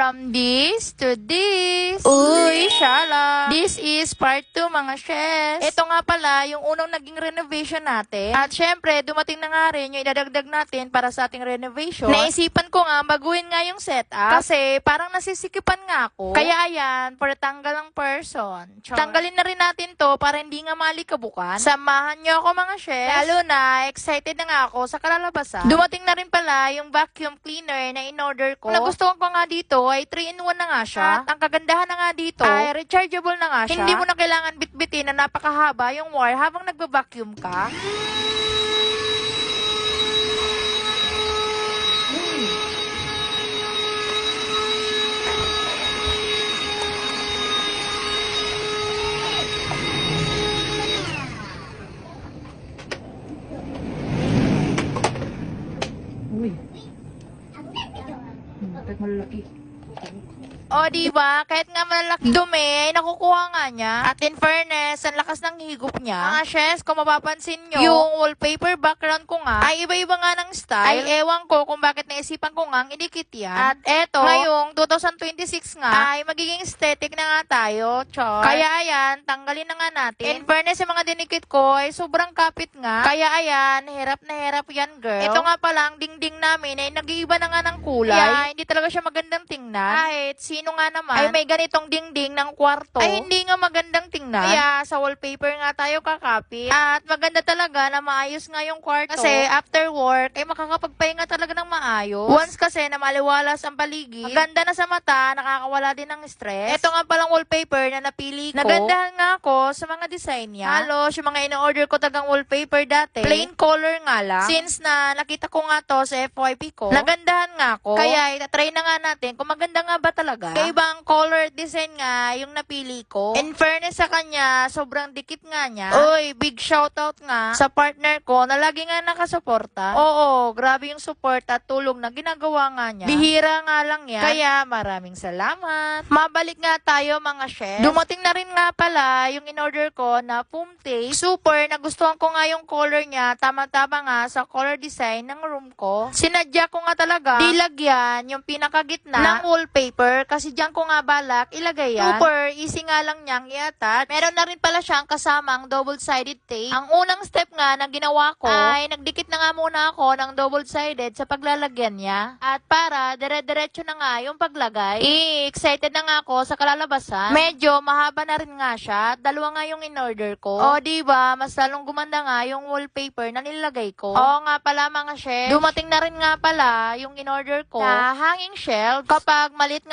From this to this. Uy, shala. This is part 2 mga shes. Ito nga pala yung unang naging renovation natin. At syempre, dumating na nga rin yung idadagdag natin para sa ating renovation. Naisipan ko nga, baguhin nga yung setup. Kasi parang nasisikipan nga ako. Kaya ayan, for tanggal ng person. Char. Tanggalin na rin natin to para hindi nga malikabukan. Samahan nyo ako mga shes. Lalo na, excited na nga ako sa kalalabasan. Dumating na rin pala yung vacuum cleaner na in-order ko. Nagustuhan ko nga dito ay 3-in-1 na nga siya. At ang kagandahan na nga dito ay rechargeable na nga siya. Hindi mo na kailangan bitbitin na napakahaba yung wire habang nagba-vacuum ka. Uy. Bakit malaki? O, diba? Kahit nga malaki dumi, ay nakukuha nga niya. At in fairness, ang lakas ng higop niya. Mga shes, kung mapapansin nyo, yung wallpaper background ko nga, ay iba-iba nga ng style. Ay ewan ko kung bakit naisipan ko nga idikit yan. At eto, ngayong 2026 nga, ay magiging aesthetic na nga tayo. Char. Kaya ayan, tanggalin na nga natin. In fairness, yung mga dinikit ko, ay sobrang kapit nga. Kaya ayan, hirap na hirap yan, girl. Ito nga pala, ang dingding namin, ay nag-iiba na nga ng kulay. Kaya hindi talaga siya magandang tingnan. Kahit sino nga naman ay may ganitong dingding ng kwarto ay hindi nga magandang tingnan. Kaya sa wallpaper nga tayo kakapit. At maganda talaga na maayos nga yung kwarto. Kasi after work ay makakapagpahinga talaga ng maayos. Once kasi na maliwalas ang paligid, maganda na sa mata, nakakawala din ng stress. Ito nga palang wallpaper na napili ko. Nagandahan nga ako sa mga design niya. Halos yung mga in-order ko tagang wallpaper dati, plain color nga lang. Since na nakita ko nga to sa FYP ko, nagandahan nga ako. Kaya itatry na nga natin kung maganda nga ba talaga. Kaya ibang color design nga yung napili ko. In fairness sa kanya, sobrang dikit nga niya. Uy, big shoutout nga sa partner ko na lagi nga nakasuporta. Oo, grabe yung support at tulong na ginagawa nga niya. Bihira nga lang yan. Kaya maraming salamat. Mabalik nga tayo mga chef. Dumating na rin nga pala yung in-order ko na Pumte. Super, nagustuhan ko nga yung color niya. Tama-tama nga sa color design ng room ko. Sinadya ko nga talaga dilagyan yung pinakagitna ng wallpaper kasi diyan ko nga balak ilagay yan. Super, easy nga lang niyang i-attach. Meron na rin pala siyang kasamang double-sided tape. Ang unang step nga na ginawa ko ay nagdikit na nga muna ako ng double-sided sa paglalagyan niya. At para dire-diretso na nga yung paglagay, excited na nga ako sa kalalabasan. Medyo mahaba na rin nga siya. Dalawa nga yung in-order ko. O, diba? Mas lalong gumanda nga yung wallpaper na nilagay ko. Oo nga pala mga chef. Dumating na rin nga pala yung in-order ko na hanging shelf. Kapag maliit